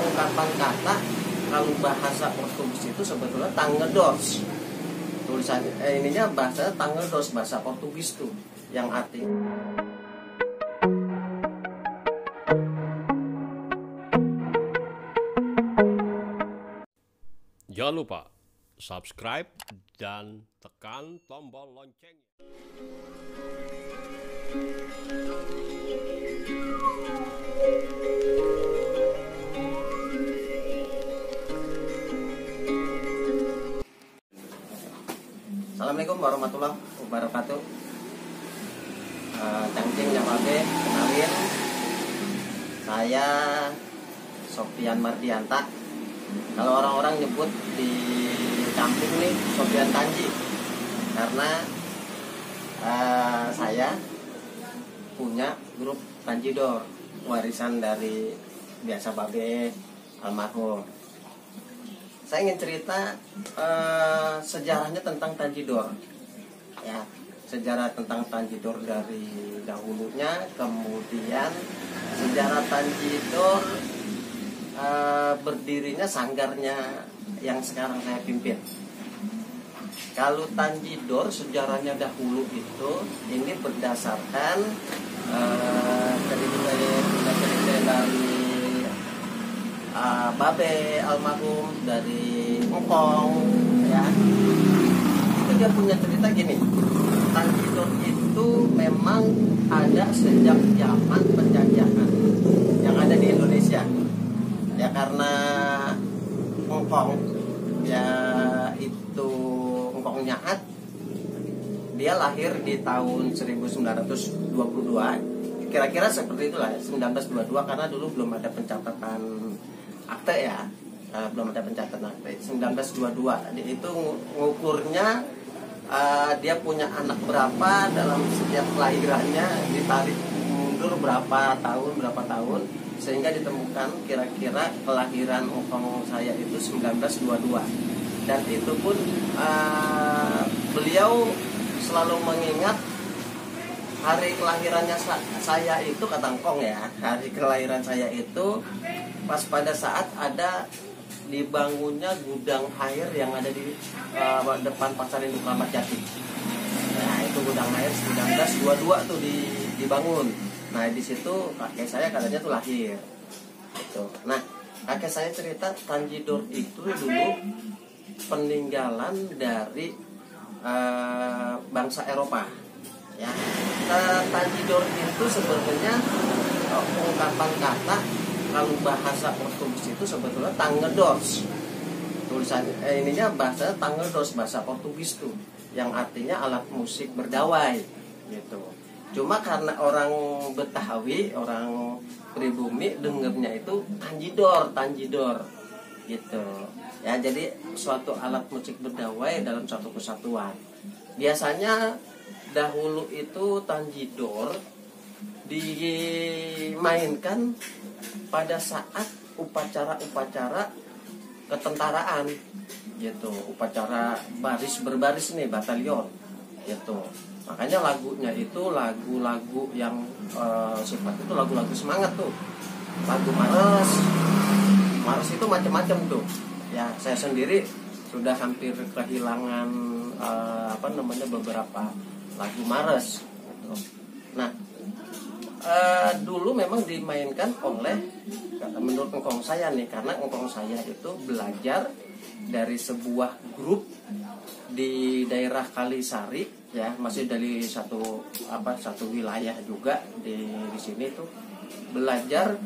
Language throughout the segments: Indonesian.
ungkapan kata kalau bahasa Portugis itu sebetulnya tangedors. Tulisan ininya bahasa tangedors, bahasa Portugis tuh yang artinya jangan lupa subscribe dan tekan tombol lonceng. Assalamualaikum warahmatullahi wabarakatuh. Cangcing Nyawabe, kenalin, saya Sofian Mardianta. Kalau orang-orang nyebut di kampung nih Sofian Tanji, karena saya punya grup Tanjidor, warisan dari biasa Babe almarhum. Saya ingin cerita sejarahnya tentang Tanjidor, ya, sejarah tentang Tanjidor dari dahulunya, kemudian sejarah Tanjidor berdirinya sanggarnya yang sekarang saya pimpin. Kalau Tanjidor sejarahnya dahulu itu ini berdasarkan cerita dari Babe almarhum, dari Engkong, ya. Itu dia punya cerita gini. Tanjidor itu memang ada sejak zaman penjajahan yang ada di Indonesia. Ya karena Engkong, ya itu Engkong Nyaat, dia lahir di tahun 1922. Kira-kira seperti itulah, 1922, karena dulu belum ada pencatatan akte, ya, belum ada pencatatan akte. 1922 itu ngukurnya dia punya anak berapa dalam setiap kelahirannya, ditarik mundur berapa tahun, sehingga ditemukan kira-kira kelahiran Engkong saya itu 1922. Dan itu pun beliau selalu mengingat hari kelahirannya saya itu, kata Engkong ya, hari kelahiran saya itu pas pada saat ada dibangunnya gudang air yang ada di depan Pasar Induk Ramat Jati. Nah, itu gudang air 1922 tuh dibangun. Nah, di situ kakek saya katanya tuh lahir. Gitu. Nah, kakek saya cerita Tanjidor itu dulu peninggalan dari bangsa Eropa. Ya, Tanjidor itu sebenarnya ungkapan kata kalau bahasa Portugis itu sebetulnya tangedors. Tulisan ininya bahasa tangedors, bahasa Portugis tuh yang artinya alat musik berdawai gitu. Cuma karena orang Betawi, orang pribumi dengernya itu Tanjidor gitu. Ya, jadi suatu alat musik berdawai dalam suatu kesatuan. Biasanya dahulu itu Tanjidor dimainkan pada saat upacara-upacara ketentaraan gitu, upacara baris berbaris nih, batalion gitu. Makanya lagunya itu lagu-lagu yang sifat itu lagu-lagu semangat tuh, lagu Mars itu macam-macam tuh. Ya, saya sendiri sudah hampir kehilangan beberapa lagu Mars gitu. Nah, dulu memang dimainkan oleh, menurut Engkong saya nih, karena Engkong saya itu belajar dari sebuah grup di daerah Kalisari, ya, masih dari satu wilayah juga di sini tuh, belajar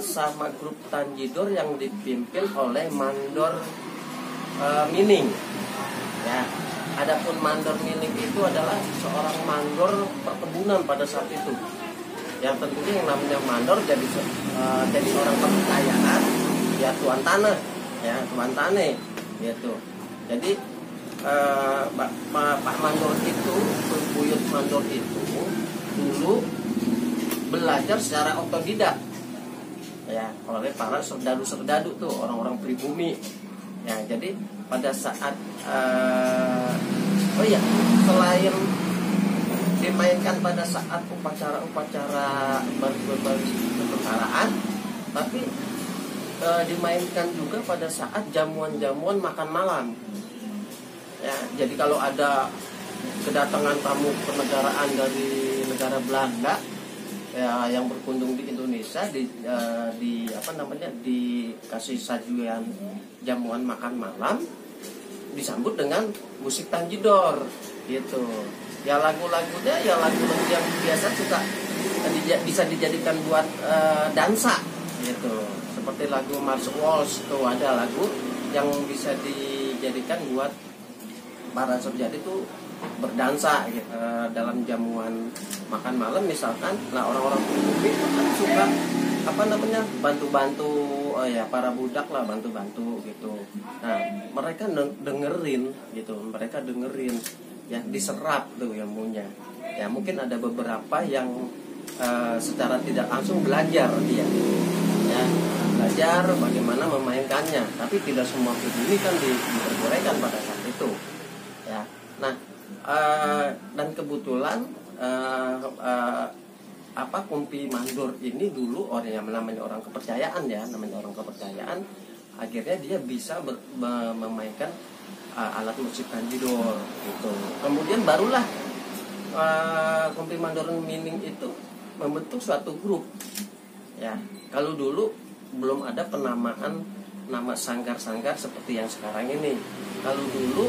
sama grup Tanjidor yang dipimpin oleh Mandor Mining, ya. Adapun Mandor Mining itu adalah seorang mandor perkebunan pada saat itu. Yang tentunya yang namanya mandor jadi orang kepercayaan, ya, tuan tanah, ya, tuan tane gitu. Jadi Pak Mandor itu, Buyut Mandor itu dulu belajar secara otodidak, ya, oleh para serdadu tuh, orang-orang pribumi. Ya, jadi pada saat selain dimainkan pada saat upacara-upacara berbaris ketentaraan, tapi dimainkan juga pada saat jamuan-jamuan makan malam. Ya, jadi kalau ada kedatangan tamu kenegaraan dari negara Belanda ya, yang berkunjung di Indonesia, dikasih sajian jamuan makan malam, disambut dengan musik tanjidor gitu. Ya lagu-lagunya ya lagu-lagu yang biasa suka bisa dijadikan buat dansa gitu. Seperti lagu March Waltz tuh, ada lagu yang bisa dijadikan buat para surjati itu berdansa gitu. Dalam jamuan makan malam misalkan, nah orang-orang pribumi itu kan suka bantu-bantu para budak lah, bantu-bantu gitu. Nah mereka dengerin ya, diserap tuh ilmunya. Ya mungkin ada beberapa yang secara tidak langsung belajar dia, ya belajar bagaimana memainkannya, tapi tidak semua pribumi kan diperbolehkan pada saat itu. Ya, nah dan kebetulan Kumpi Mandor ini dulu orang yang namanya orang kepercayaan, akhirnya dia bisa memainkan alat musik tanjidor gitu. Kemudian barulah Kumpi Mandor Mining itu membentuk suatu grup. Ya, kalau dulu belum ada penamaan nama sanggar-sanggar seperti yang sekarang ini. Kalau dulu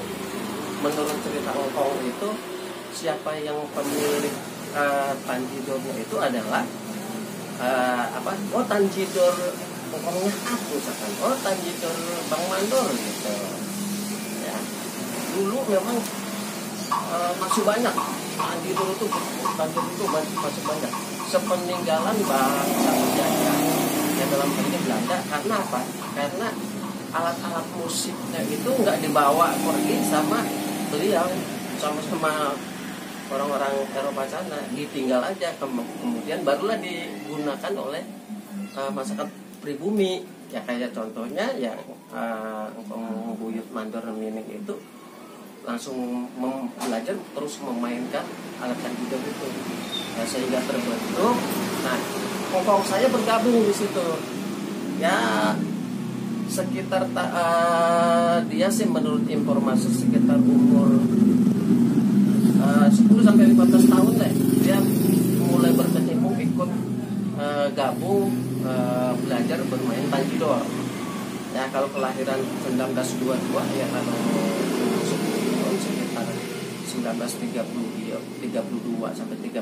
menurut cerita Engkong itu, siapa yang pemilik tanjidornya itu adalah tanjidor Engkongnya aku misalkan, tanjidor Bang Mandor gitu. Ya, dulu memang masih banyak tanjidor itu masih banyak. Sepeninggalan bangsa penjajah yang dalam hal ini Belanda. Karena apa? Karena alat-alat musiknya itu nggak dibawa pergi sama beliau, sama orang-orang Eropa sana, ditinggal aja. Kemudian barulah digunakan oleh masyarakat pribumi. Ya kayak contohnya yang Engkong Buyut Mandor Mining itu langsung belajar terus memainkan alat tanjidor itu. Ya, sehingga terbentuk. Nah, Engkong saya bergabung di situ. Ya sekitar dia sih menurut informasi sekitar umur 10-15 tahun deh, dia mulai berkecimpung ikut gabung belajar bermain tanjidor. Ya kalau kelahiran 1922 ya, kalau sekitar 1932 sampai 35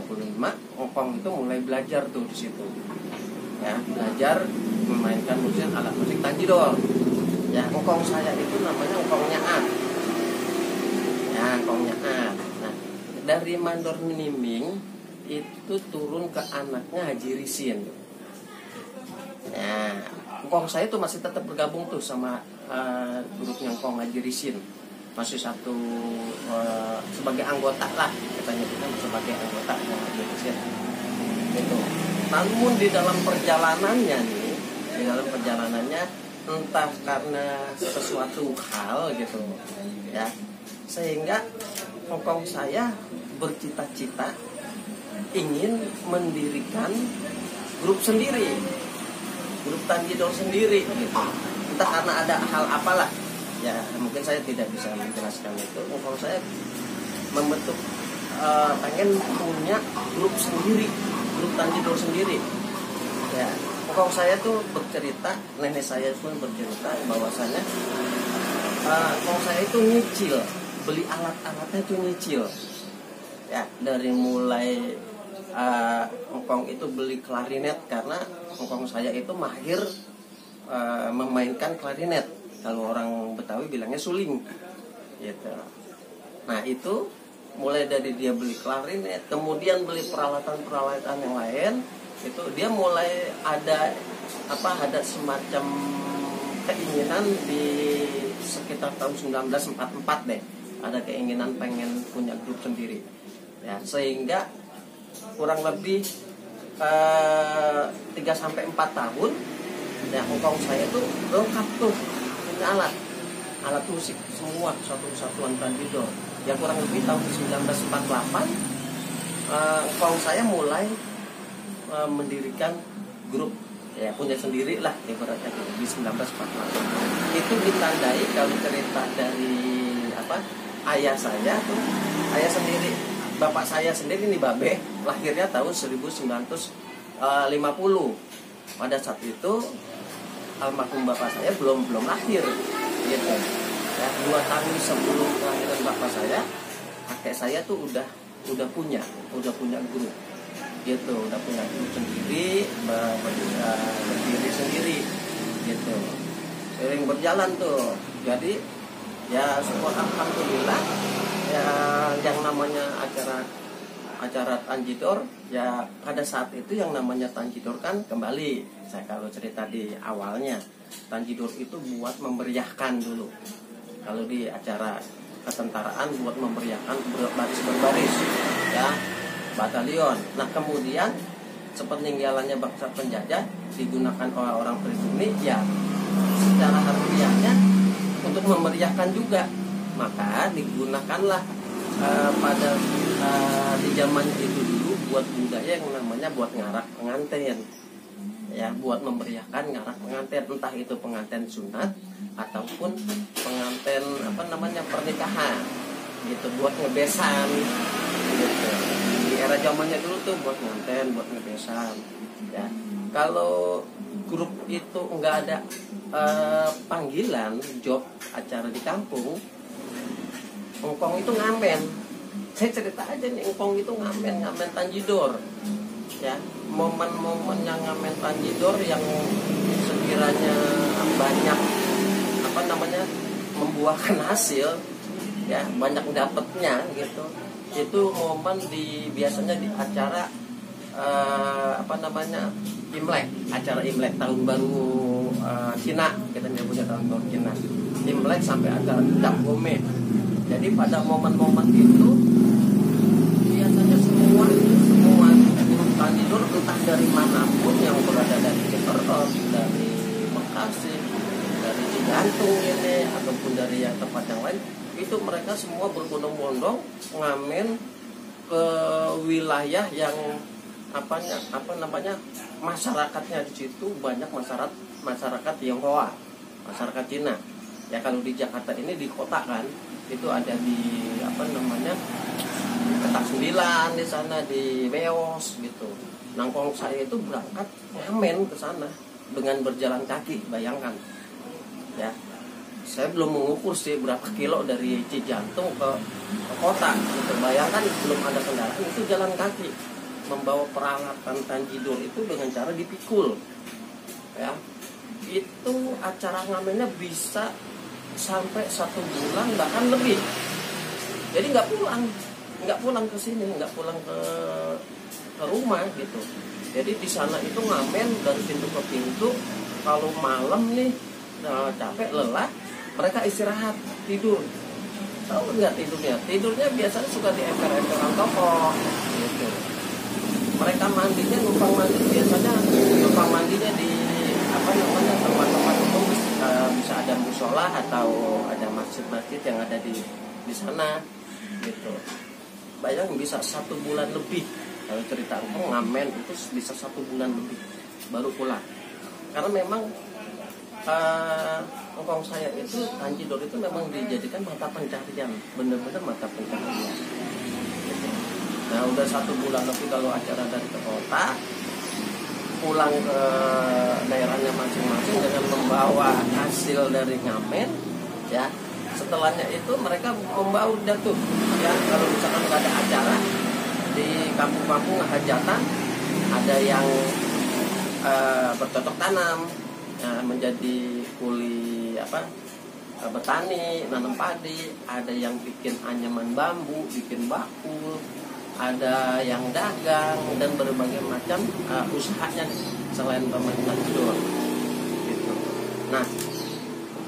Engkong itu mulai belajar tuh di situ. Ya, belajar memainkan alat musik tanjidor. Ya, Engkong saya itu namanya Engkongnya A. Ya, Engkongnya A. Nah, dari Mandor Niming itu turun ke anaknya Haji Risin. Ya, Engkong saya tuh masih tetap bergabung tuh sama grupnya Engkong Haji Risin. Masih satu sebagai anggota lah, katanya kita sebagai anggota Haji Risin. Gitu. Namun di dalam perjalanannya entah karena sesuatu hal gitu ya, sehingga Engkong saya bercita-cita ingin mendirikan grup sendiri, grup tanjidor sendiri gitu. Entah karena ada hal apalah ya, mungkin saya tidak bisa menjelaskan itu. Engkong saya membentuk pengen punya grup sendiri, grup tanjidor sendiri. Ya, Engkong saya tuh bercerita, nenek saya pun bercerita bahwasanya Engkong saya itu nyicil, beli alat-alatnya itu nyicil. Ya, dari mulai Engkong itu beli klarinet, karena Engkong saya itu mahir memainkan klarinet. Kalau orang Betawi bilangnya suling. Gitu. Nah, itu mulai dari dia beli klarinet, kemudian beli peralatan-peralatan yang lain, itu dia mulai ada semacam keinginan di sekitar tahun 1944 deh, ada keinginan pengen punya grup sendiri. Ya, sehingga kurang lebih 3-4 tahun ya Engkong saya tuh lengkap tuh punya alat musik semua, satu kesatuan tanjidor. Ya kurang lebih tahun 1948 Engkong saya mulai mendirikan grup ya punya sendiri lah ibaratnya di 1948. Itu ditandai kalau cerita dari ayah saya tuh, ayah sendiri, bapak saya sendiri nih Babe, lahirnya tahun 1950. Pada saat itu almarhum bapak saya belum lahir gitu. Ya, 2 tahun sebelum kelahiran bapak saya, kakek saya tuh udah punya grup gitu, udah punya grup sendiri, berdiri sendiri gitu, sering berjalan tuh. Jadi ya syukur alhamdulillah ya, yang namanya acara Tanjidor ya, pada saat itu yang namanya Tanjidor kan kembali saya kalau cerita di awalnya, Tanjidor itu buat memeriahkan dulu. Kalau di acara ketentaraan buat memeriahkan berbaris ya, batalion. Nah kemudian sepeninggalannya bangsa penjajah digunakan oleh orang pribumi ya, secara harfiahnya untuk memeriahkan juga, maka digunakanlah pada di zaman itu dulu buat budaya yang namanya buat ngarak pengantin ya, buat memeriahkan ngarak pengantin, entah itu pengantin sunat ataupun pengantin pernikahan gitu, buat ngebesan gitu. Di era zamannya dulu tuh buat nganten, buat ngebesan ya. Kalau grup itu nggak ada panggilan job acara di kampung, engkong itu ngamen. Saya cerita aja nih, engkong itu ngamen Tanjidor ya. Momen-momen yang ngamen Tanjidor yang sekiranya banyak membuahkan hasil ya, banyak dapetnya gitu, itu momen biasanya di acara Imlek, acara Imlek tahun baru Cina, kita punya tahun baru Cina, Imlek sampai acara Cap Gome. Jadi pada momen-momen itu biasanya semua grup Tanjidor entah dari manapun yang berada, dari Ciperot, dari Bekasi, dari Cigantung ini ataupun dari yang tempat yang lain, itu mereka semua berbondong-bondong ngamen ke wilayah yang masyarakatnya di situ banyak masyarakat Tionghoa, masyarakat Cina. Ya kalau di Jakarta ini di kota kan, itu ada di Petak 9 di sana, di Beos gitu. Nangkong saya itu berangkat ngamen ke sana dengan berjalan kaki, bayangkan. Ya. Saya belum mengukur sih berapa kilo dari Cijantung ke kota gitu. Bayangkan belum ada kendaraan, itu jalan kaki. Membawa peralatan Tanjidor itu dengan cara dipikul. Ya. Itu acara ngamennya bisa sampai 1 bulan bahkan lebih. Jadi nggak pulang ke sini, nggak pulang ke rumah gitu. Jadi di sana itu ngamen dari pintu ke pintu. Kalau malam nih capek lelah, mereka istirahat tidur. Tahu nggak tidurnya? Tidurnya biasanya suka di emper-emperan toko gitu. Mereka mandinya numpang mandi, biasanya numpang mandinya di tempat-tempat umum, bisa ada musola atau ada masjid-masjid yang ada di sana gitu. Bayang bisa 1 bulan lebih. Kalau cerita aku ngamen itu bisa 1 bulan lebih baru pulang. Karena memang engkong saya itu Tanjidor itu memang dijadikan mata pencarian, benar-benar mata pencarian. Nah udah 1 bulan lebih kalau acara dari ke kota, pulang ke daerahnya masing-masing dengan membawa hasil dari ngamen ya. Setelahnya itu mereka membawa jatuh ya, kalau misalkan nggak ada acara di kampung-kampung hajatan, ada yang bercocok tanam ya, menjadi kuli bertani, nanam padi, ada yang bikin anyaman bambu, bikin bakul, ada yang dagang dan berbagai macam usahanya selain pemerintah Tanjidor gitu. Nah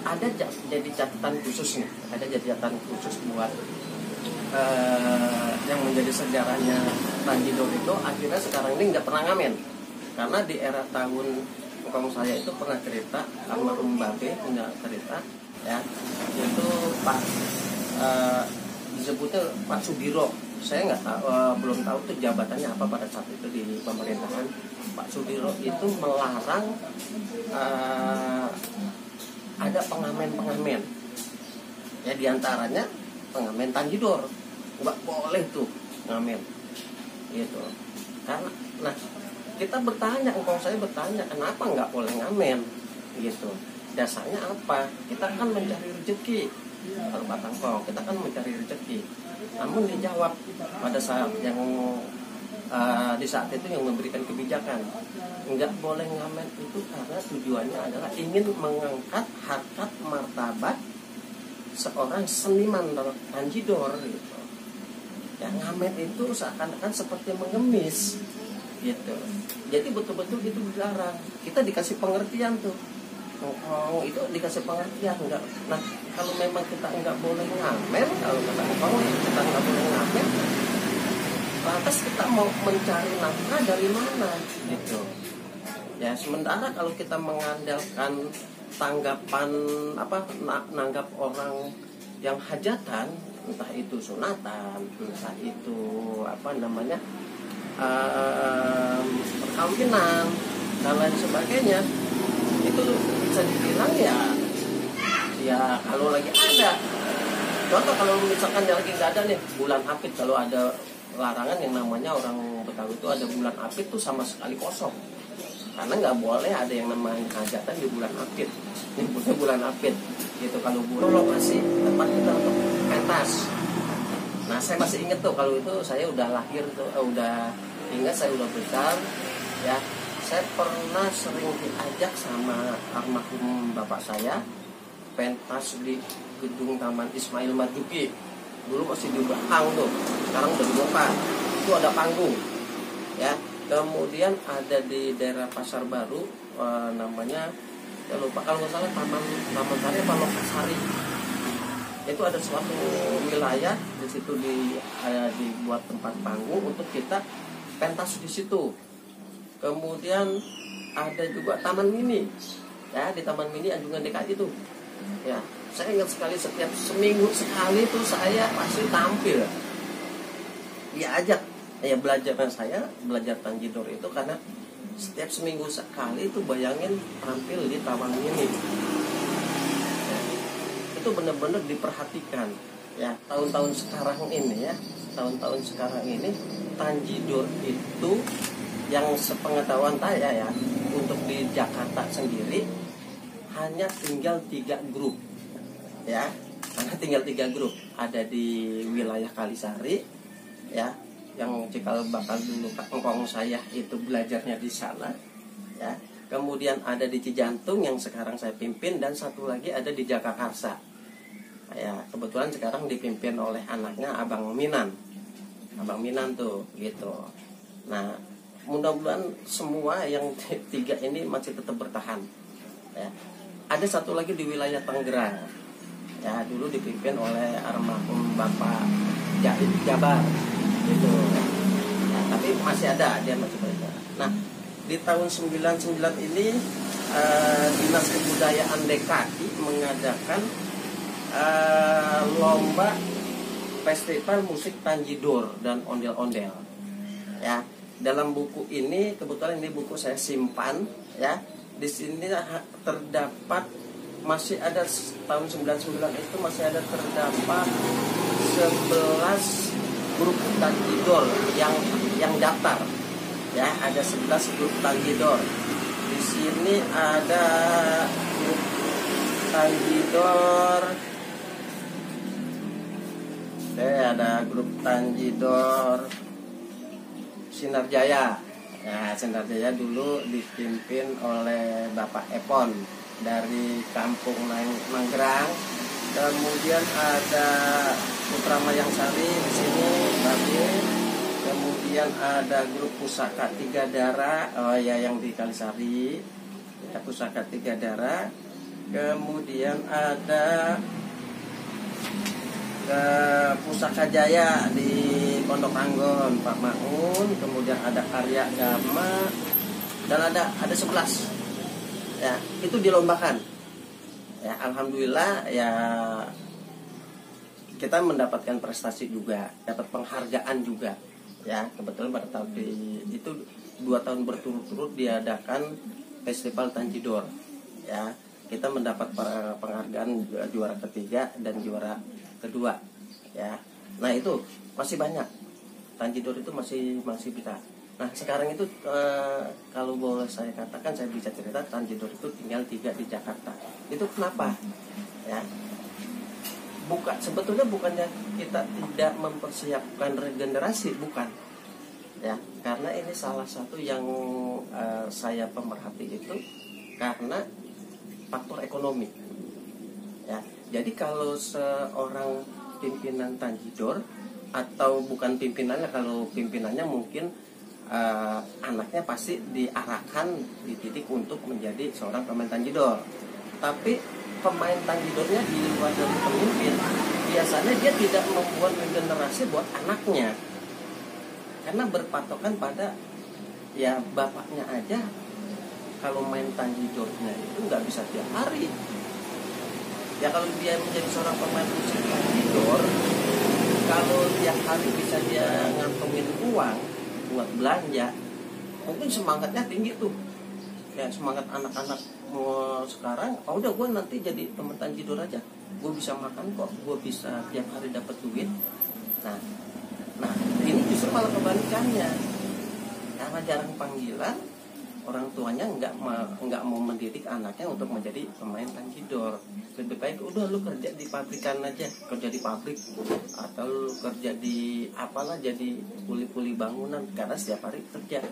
ada jadi catatan khususnya, khusus buat yang menjadi sejarahnya Tanjidor itu. Akhirnya sekarang ini nggak pernah ngamen, karena di era tahun engkong saya itu pernah cerita, almarhum Babe punya cerita ya, itu Pak disebutnya Pak saya nggak tahu, belum tahu tuh jabatannya apa pada saat itu di pemerintahan. Pak Sudiro itu melarang ada pengamen-pengamen, ya diantaranya pengamen Tanjidor, nggak boleh tuh ngamen, gitu. Karena, nah kita bertanya, saya bertanya kenapa nggak boleh ngamen, gitu. Dasarnya apa? Kita kan mencari rezeki, kalau Batang Kong, kita kan mencari rezeki. Namun dijawab pada saat yang di saat itu yang memberikan kebijakan, nggak boleh ngamen itu karena tujuannya adalah ingin mengangkat harkat martabat seorang seniman Tanjidor, gitu. Ya, ngamen itu seakan-akan seperti mengemis, gitu. Jadi betul-betul itu dilarang. Kita dikasih pengertian tuh. Oh, itu dikasih pengertian enggak. Nah, kalau memang kita enggak boleh ngamen, kalau kata kita enggak boleh ngamen, lantas kita mau mencari nafkah dari mana, gitu. Ya, sementara kalau kita mengandalkan tanggapan nanggap orang yang hajatan, entah itu sunatan, entah itu perkawinan dan lain sebagainya, itu bisa dibilang ya kalau lagi ada contoh, kalau misalkan lagi nggak ada nih bulan Apit, kalau ada larangan yang namanya orang Betawi itu ada bulan Apit tuh sama sekali kosong, karena nggak boleh ada yang namanya hajatan di bulan Apit. Ini bulan Apit, gitu. Kalau bulan lokasi tempat kita untuk pentas. Nah, saya masih ingat tuh, kalau itu saya udah lahir tuh, udah ingat, saya udah besar, ya. Saya pernah sering diajak sama almarhum bapak saya pentas di gedung Taman Ismail Marzuki. Dulu masih di belakang tuh, sekarang udah dibongkar. Itu ada panggung, ya. Kemudian ada di daerah Pasar Baru, namanya, saya lupa, kalau nggak salah Taman Sari apa Lokasari. Itu ada suatu wilayah di situ dibuat tempat panggung untuk kita pentas di situ. Kemudian ada juga Taman Mini, ya, di Taman Mini Anjungan DKI itu, ya. Saya ingat sekali, setiap seminggu sekali itu saya pasti tampil. Ya ajak, ya belajar Tanjidor itu karena setiap seminggu sekali itu bayangin tampil di Taman Mini. Ya, itu benar-benar diperhatikan. Ya, tahun-tahun sekarang ini Tanjidor itu yang sepengetahuan saya, ya, untuk di Jakarta sendiri hanya tinggal 3 grup, ya, karena tinggal 3 grup. Ada di wilayah Kalisari, ya, yang cikal bakal dulu engkong saya itu belajarnya di sana, ya. Kemudian ada di Cijantung yang sekarang saya pimpin, dan satu lagi ada di Jagakarsa, ya, kebetulan sekarang dipimpin oleh anaknya Abang Minan tuh, gitu. Nah, mudah-mudahan semua yang 3 ini masih tetap bertahan, ya. Ada satu lagi di wilayah Tangerang, ya, dulu dipimpin oleh almarhum Bapak Jabar, gitu, ya. Nah, tapi masih ada, dia masih berjalan. Nah, di tahun 99 ini Dinas Kebudayaan DKI mengadakan lomba festival musik Tanjidor dan ondel-ondel, ya. Dalam buku ini, kebetulan ini buku saya simpan, ya. Di sini terdapat, masih ada tahun 99 itu masih ada terdapat 11 grup Tanjidor yang daftar, ya. Ada 11 grup Tanjidor. Di sini ada grup Tanjidor, ada grup Tanjidor Sinar Jaya. Nah, Sinar Jaya dulu dipimpin oleh Bapak Epon dari kampung Manggerang. Kemudian ada Putra Mayang Sari di sini, Babi. Kemudian ada grup Pusaka Tiga Darah, yang di Kalisari, ya, Pusaka Tiga Darah. Kemudian ada Pusaka Jaya di Pondok Anggon, Pak Maun. Kemudian ada Karya Dharma, dan ada 11, ya. Itu dilombakan, ya. Alhamdulillah, ya, kita mendapatkan prestasi juga, dapat penghargaan juga. Ya, kebetulan pada tahun itu 2 tahun berturut-turut diadakan Festival Tanjidor. Ya, kita mendapat penghargaan juara ketiga dan juara kedua. Ya, nah itu masih banyak. Tanjidor itu masih bisa. Nah sekarang itu kalau boleh saya katakan, saya bisa cerita Tanjidor itu tinggal 3 di Jakarta. Itu kenapa? Ya, sebetulnya bukannya kita tidak mempersiapkan regenerasi, bukan. Ya, karena ini salah satu yang saya pemerhati itu karena faktor ekonomi. Ya, jadi kalau seorang pimpinan Tanjidor, atau bukan pimpinannya, kalau pimpinannya mungkin anaknya pasti diarahkan, dididik untuk menjadi seorang pemain Tanjidor. Tapi pemain Tanjidornya di luar dari pemimpin, biasanya dia tidak membuat regenerasi buat anaknya, karena berpatokan pada ya bapaknya aja. Kalau main Tanjidornya itu nggak bisa tiap hari. Ya kalau dia menjadi seorang pemain musik Tanjidor, kalau tiap hari bisa dia ngantongin uang buat belanja, mungkin semangatnya tinggi tuh. Ya, semangat anak-anak sekarang, udah gue nanti jadi pemain Tanjidor aja, gue bisa makan kok, gue bisa tiap hari dapat duit. Nah ini justru malah kebalikannya, karena jarang panggilan, orang tuanya nggak mau mendidik anaknya untuk menjadi pemain Tanjidor. Lebih baik udah lu kerja di pabrikan aja, kerja di pabrik, atau lu kerja di apalah, jadi kuli-kuli bangunan, karena setiap hari kerja.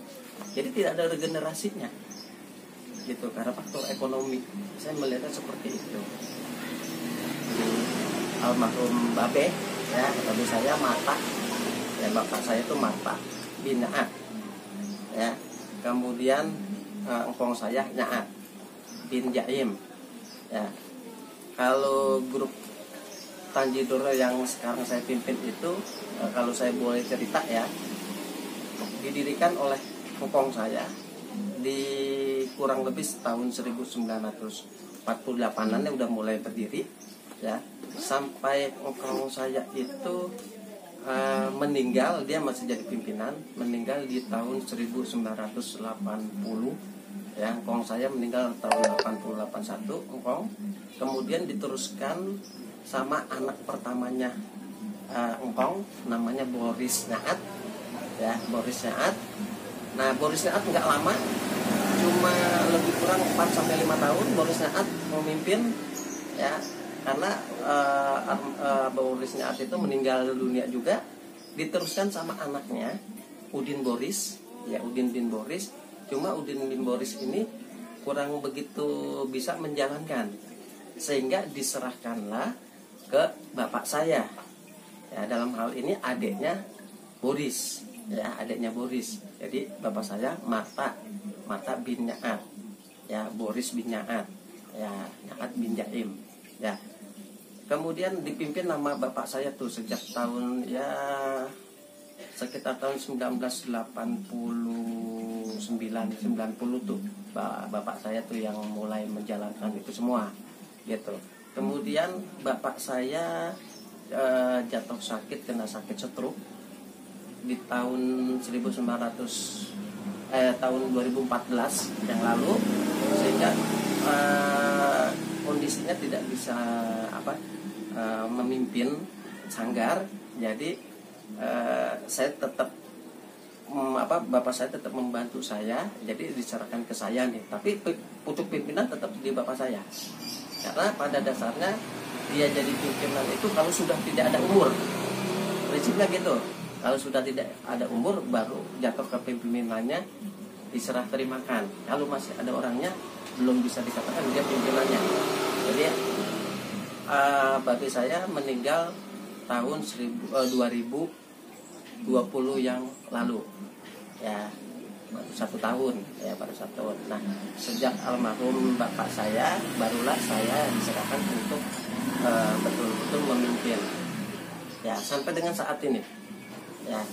Jadi tidak ada regenerasinya gitu, karena faktor ekonomi. Saya melihatnya seperti itu. Almarhum Babe, ya, babe saya Mata, ya, bapak saya itu Mata bin Naat, ya. Kemudian engkong saya Naat bin Jaim, ya. Kalau grup Tanjidor yang sekarang saya pimpin itu, kalau saya boleh cerita ya, didirikan oleh engkong saya di kurang lebih tahun 1948-an udah mulai berdiri, ya. Sampai engkong saya itu meninggal, dia masih jadi pimpinan, meninggal di tahun 1980, ya. Engkong saya meninggal tahun 80-81 engkong. Kemudian diteruskan sama anak pertamanya engkong, namanya Boris Naat, ya, Boris Naat. Nah, Boris Naat nggak lama, cuma lebih kurang 4-5 tahun Boris Naat memimpin, ya. Karena Boris Naat itu meninggal dunia juga, diteruskan sama anaknya Udin Boris, ya, Udin bin Boris. Cuma Udin bin Boris ini kurang begitu bisa menjalankan, sehingga diserahkanlah ke bapak saya, ya, dalam hal ini adiknya Boris, ya, adiknya Boris. Jadi bapak saya Mata bin Naat, ya, Boris bin Naat, ya, Naat bin Jaim, ya. Kemudian dipimpin nama bapak saya tuh sejak tahun, ya, sekitar tahun 1989-90 tuh, bapak saya tuh yang mulai menjalankan itu semua, gitu. Kemudian bapak saya jatuh sakit, kena sakit stroke di tahun 2014 yang lalu, sehingga kondisinya tidak bisa memimpin sanggar. Jadi saya tetap bapak saya tetap membantu saya, jadi diserahkan ke saya nih. Tapi untuk pimpinan tetap di bapak saya, karena pada dasarnya dia jadi pimpinan itu kalau sudah tidak ada umur, prinsipnya gitu. Kalau sudah tidak ada umur, baru jatuh ke pimpinannya, diserah terimakan. Kalau masih ada orangnya, belum bisa dikatakan dia pimpinannya. Jadi bapak saya meninggal tahun 2020 yang lalu, ya, baru 1 tahun, ya, baru 1 tahun. Nah, sejak almarhum bapak saya, barulah saya diserahkan untuk betul-betul memimpin, ya, sampai dengan saat ini, ya.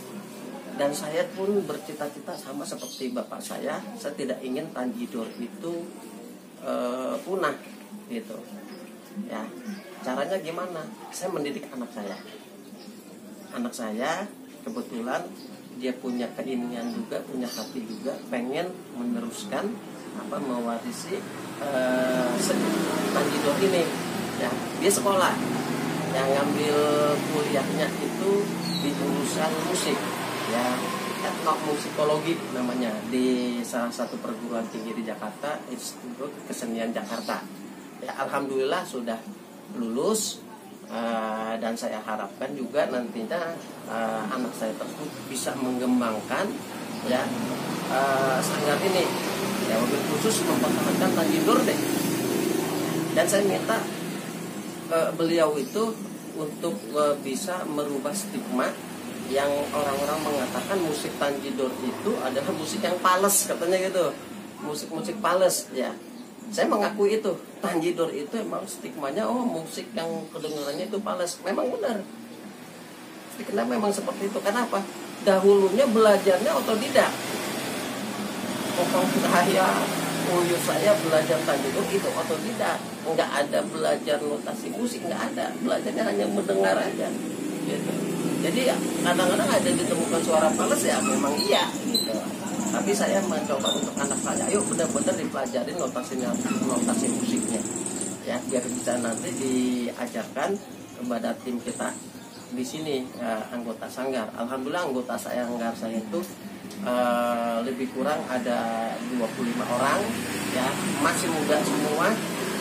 Dan saya pun bercita-cita sama seperti bapak saya tidak ingin Tanjidor itu punah, gitu, ya. Cara caranya gimana? Saya mendidik anak saya. Anak saya kebetulan dia punya keinginan juga, punya hati juga, pengen meneruskan mewarisi Tanjidor ini. Ya, dia sekolah, yang ngambil kuliahnya itu di jurusan musik, ya, etnomusikologi namanya, di salah satu perguruan tinggi di Jakarta, Institut Kesenian Jakarta. Ya, alhamdulillah sudah lulus. Dan saya harapkan juga nantinya anak saya tersebut bisa mengembangkan ya sanggar ini, ya, mobil khusus mempertahankan Tanjidor deh. Dan saya minta beliau itu untuk bisa merubah stigma yang orang-orang mengatakan musik Tanjidor itu adalah musik yang pales, katanya gitu, musik-musik pales, ya. Saya mengakui itu, Tanjidor itu emang stigmanya, musik yang kedengarannya itu pales. Memang benar, stigma memang seperti itu. Kenapa? Dahulunya belajarnya otodidak. Pokok saya belajar Tanjidor itu otodidak, nggak ada belajar notasi musik, nggak ada. Belajarnya hanya mendengar aja, gitu. Jadi kadang-kadang ada ditemukan suara pales, ya memang iya, gitu. Tapi saya mencoba untuk anak saya, ayo benar-benar dipelajarin notasi musiknya, ya, biar bisa nanti diajarkan kepada tim kita di sini, anggota sanggar. Alhamdulillah anggota sanggar saya itu lebih kurang ada 25 orang, ya, masih muda semua,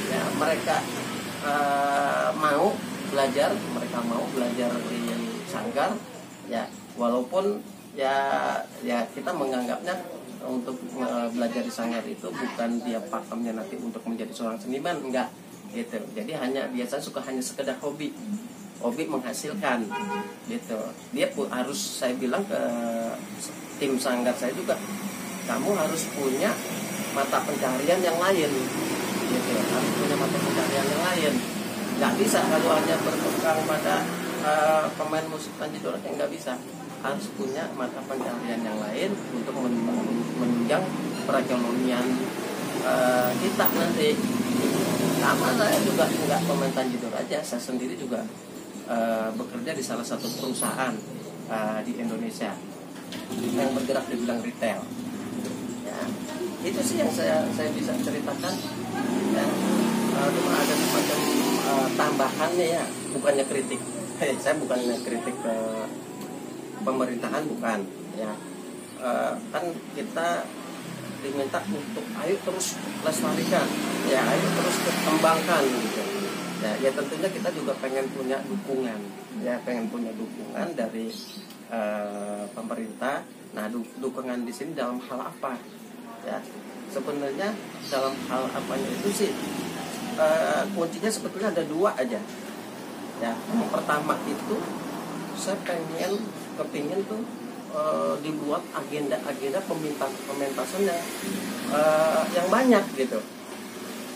ya. Mereka mau belajar di sanggar, ya, walaupun ya kita menganggapnya untuk belajar di sanggar itu bukan dia pakemnya nanti untuk menjadi seorang seniman, enggak, gitu. Jadi biasanya suka hanya sekedar hobi menghasilkan, gitu. Dia pun harus, saya bilang ke tim sanggar saya juga, kamu harus punya mata pencaharian yang lain, gitu. Harus punya mata pencaharian yang lain. Nggak bisa kalau hanya berpegang pada pemain musik Tanjidor, nggak bisa. Harus punya mata pencaharian yang lain untuk menunjang perekonomian kita nanti. Sama saya juga nggak pemain Tanjidor aja, saya sendiri juga bekerja di salah satu perusahaan di Indonesia yang bergerak di bidang retail. Ya, itu sih yang saya bisa ceritakan. Ya, cuma ada semacam tambahannya, ya, bukannya kritik. Saya bukannya kritik ke pemerintahan, bukan, ya. Kan kita diminta untuk ayo terus lestarikan, ya, ayo terus kembangkan, gitu. Ya tentunya kita juga pengen punya dukungan, ya, dari pemerintah. Nah, dukungan di sini dalam hal apa, ya? Sebenarnya dalam hal apanya itu sih kuncinya sebetulnya ada dua aja, ya. Yang pertama itu saya kepingin tuh dibuat agenda pementasannya yang banyak, gitu,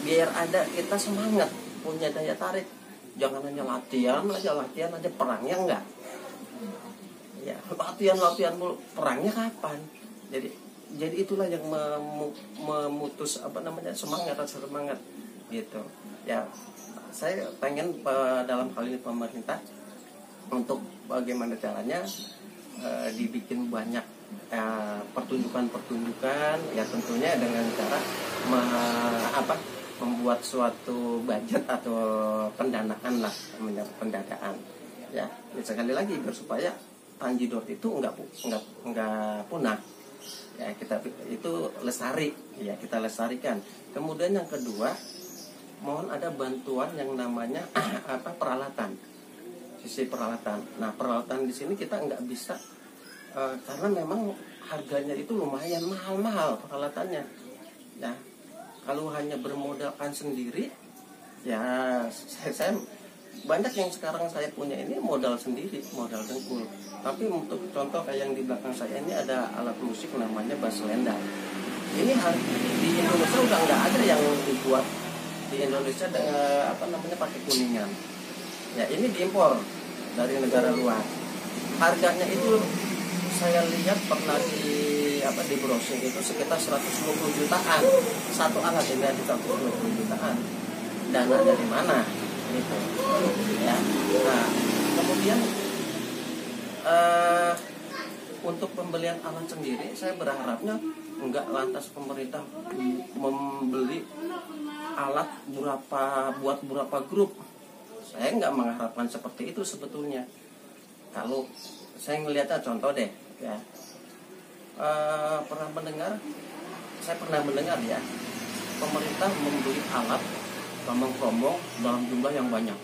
biar ada kita semangat, punya daya tarik. Jangan hanya latihan aja, perangnya enggak, ya, latihan mulu, perangnya kapan? Jadi itulah yang memutus semangat, gitu, ya. Saya pengen dalam hal ini pemerintah untuk bagaimana caranya dibikin banyak pertunjukan, ya, tentunya dengan cara membuat suatu budget atau pendanaan lah, pendanaan, ya. Sekali lagi supaya Tanjidor itu enggak punah, ya, kita itu lestari, ya, kita lestarikan. Kemudian yang kedua, mohon ada bantuan yang namanya peralatan, sisi peralatan. Nah, peralatan di sini kita nggak bisa karena memang harganya itu lumayan mahal peralatannya, ya. Kalau hanya bermodalkan sendiri, ya, saya banyak yang sekarang saya punya ini modal sendiri, modal dengkul. Tapi untuk contoh kayak yang di belakang saya ini ada alat musik namanya bass lendang. Ini di Indonesia udah nggak ada yang dibuat di Indonesia dengan pakai kuningan. Ya, ini diimpor dari negara luar. Harganya itu saya lihat pernah di browsing itu sekitar 120 jutaan. Satu alat ini 120 jutaan. Dana dari mana? gitu ya. Nah kemudian untuk pembelian alat sendiri, saya berharapnya enggak lantas pemerintah membeli alat buat berapa grup. Saya nggak mengharapkan seperti itu sebetulnya. Kalau saya ngelihatnya contoh deh ya, saya pernah mendengar ya, pemerintah membeli alat rombong-rombong dalam jumlah yang banyak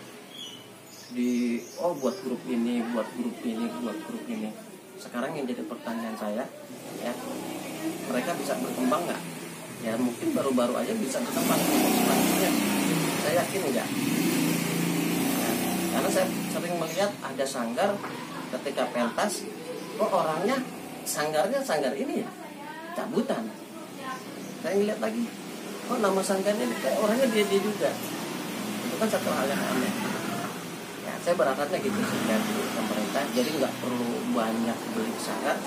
buat grup ini, buat grup ini, buat grup ini. Sekarang yang jadi pertanyaan saya ya, mereka bisa berkembang nggak? Ya mungkin baru-baru aja bisa berkembang. Selanjutnya saya yakin enggak ya, karena saya sering melihat ada sanggar ketika pentas kok orangnya sanggar ini ya cabutan. Saya ngeliat lagi nama sanggarnya kayak orangnya dia juga. Itu kan satu hal yang aneh ya. Saya berharapnya gitu sih dari pemerintah, jadi nggak perlu banyak beli sanggar,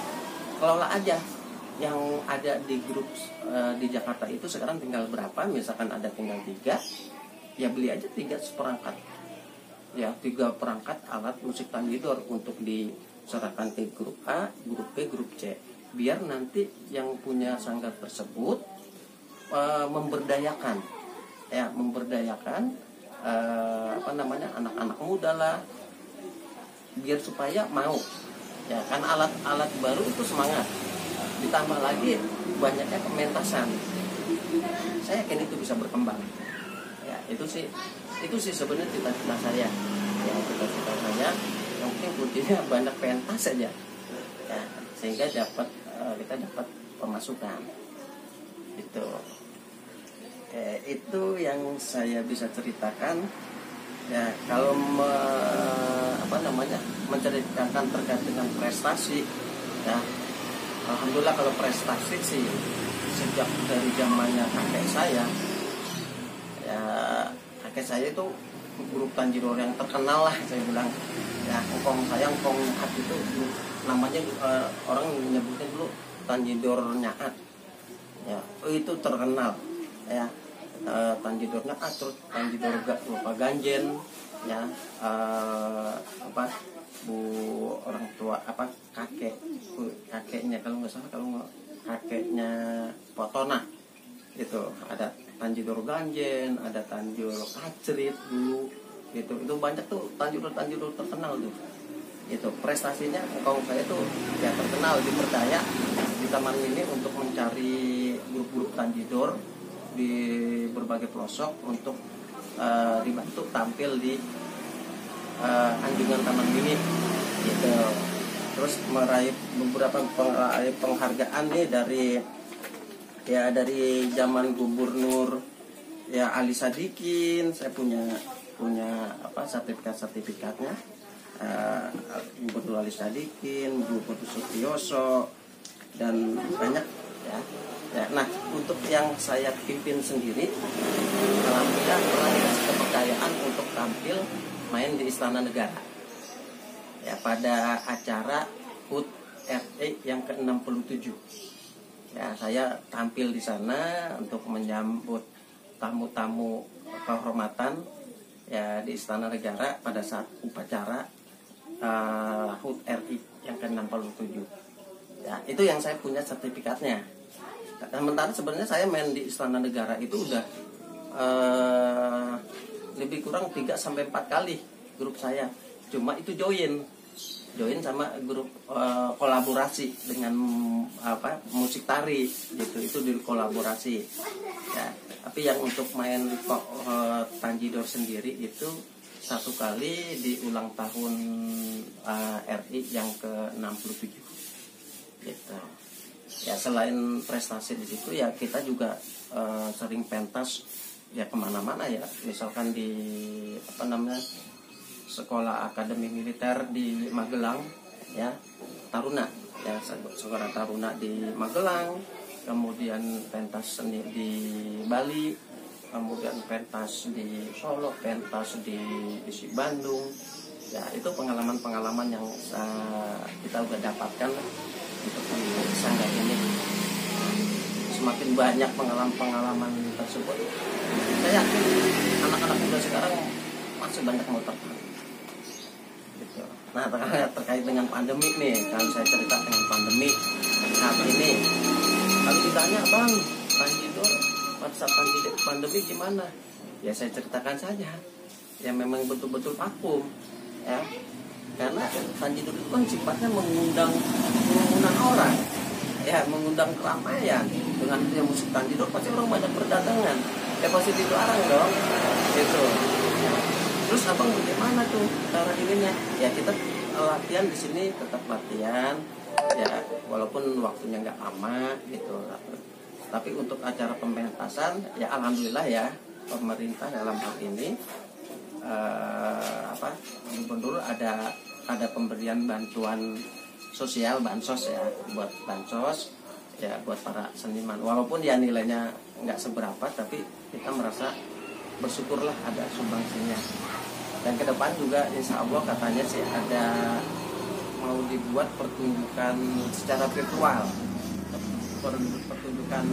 kelola aja yang ada di grup di Jakarta itu. Sekarang tinggal berapa, misalkan ada tinggal 3 ya, beli aja 3 seperangkat ya, 3 perangkat alat musik tanjidor untuk diserahkan ke grup A, grup B, grup C, biar nanti yang punya sanggar tersebut memberdayakan anak-anak muda lah, biar supaya mau ya kan. Alat baru itu semangat, ditambah lagi banyaknya pementasan, saya yakin itu bisa berkembang ya. Itu sih sebenarnya cita-cita saya ya, cita-cita saya yang penting kuncinya banyak pentas saja ya, sehingga kita dapat pemasukan itu. Itu yang saya bisa ceritakan ya. Kalau menceritakan terkait dengan prestasi ya, alhamdulillah kalau prestasi sih sejak dari zamannya kakek saya ya. Kakek saya itu grup tanjidor yang terkenal lah, saya bilang ya. Engkong Nyaat itu namanya, orang menyebutnya dulu tanjidor Nyaat ya. Itu terkenal ya, tanjidor Nyaat, terus tanjidor Bapak Ganjen ya, bu orang tua kakeknya kalau nggak salah, kakeknya Potona itu ada tanjidor Ganjen, ada tanjidor Kacrit dulu gitu. Itu banyak tuh tanjidor terkenal tuh. Itu prestasinya kalau saya tuh ya terkenal, dipercaya di taman ini untuk mencari grup-grup tanjidor di berbagai pelosok untuk dibantu tampil di anjungan taman mini gitu. Terus meraih beberapa penghargaan nih dari zaman Gubernur ya Ali Sadikin. Saya punya sertifikatnya, Gubernur Ali Sadikin, Gubernur Sutioso, dan banyak ya. Nah untuk yang saya pimpin sendiri, alhamdulillah telah dikasih kepercayaan untuk tampil main di Istana Negara ya, pada acara HUT RI yang ke-67 ya. Saya tampil di sana untuk menyambut tamu-tamu kehormatan ya di Istana Negara pada saat upacara HUT RI yang ke-67 ya. Itu yang saya punya sertifikatnya. Sementara sebenarnya saya main di Istana Negara itu udah lebih kurang 3-4 kali grup saya. Cuma itu join sama grup kolaborasi dengan musik tari gitu. Itu di kolaborasi ya. Tapi yang untuk main tanjidor sendiri itu 1 kali di ulang tahun RI yang ke-67 gitu. Ya selain prestasi di situ ya, kita juga sering pentas ya kemana-mana ya. Misalkan di Sekolah Akademi Militer di Magelang ya, Taruna ya, Sekolah Taruna di Magelang, kemudian pentas seni di Bali, kemudian pentas di Solo, pentas di Bandung ya. Itu pengalaman-pengalaman yang kita udah dapatkan untuk di sanggar ini. Semakin banyak pengalaman-pengalaman tersebut, saya yakin anak-anak muda sekarang masih banyak motor gitu. Nah terkait dengan pandemi nih, kalau saya cerita dengan pandemi saat ini, kalau ditanya bang Tanjidor pada saat pandemi gimana, ya saya ceritakan saja ya memang betul-betul vakum ya, karena Tanjidor itu kan sifatnya mengundang orang ya, mengundang keramaian. Dengan yang musik Tanjidor pasti orang banyak berdatangan ya, pasti dilarang dong gitu. Terus abang bagaimana tuh cara ininya ya, kita latihan di sini, tetap latihan ya, walaupun waktunya nggak lama gitu. Tapi untuk acara pementasan ya alhamdulillah ya, pemerintah dalam hal ini gubernur ada pemberian bantuan sosial, bansos ya, buat bansos ya buat para seniman. Walaupun ya nilainya nggak seberapa, tapi kita merasa bersyukurlah ada sumbangsinya. Dan ke depan juga insya Allah katanya sih ada mau dibuat pertunjukan secara virtual, pertunjukan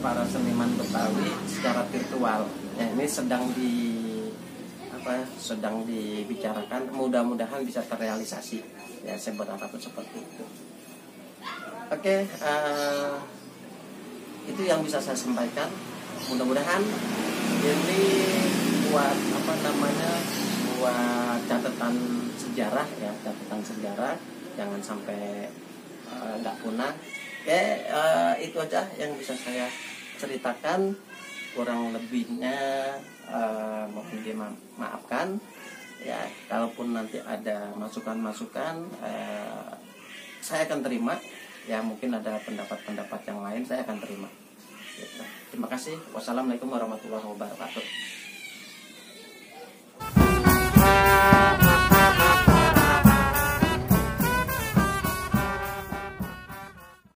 para seniman Betawi secara virtual. Ya, ini sedang dibicarakan, mudah-mudahan bisa terrealisasi ya, saya berharap seperti itu. Oke, itu yang bisa saya sampaikan. Mudah-mudahan ini buat buat catatan sejarah ya, jangan sampai nggak punah. Oke, itu aja yang bisa saya ceritakan, kurang lebihnya mohon dimaafkan ya. Kalaupun nanti ada masukan-masukan, saya akan terima ya, mungkin ada pendapat-pendapat yang lain saya akan terima. Terima kasih. Wassalamualaikum warahmatullahi wabarakatuh.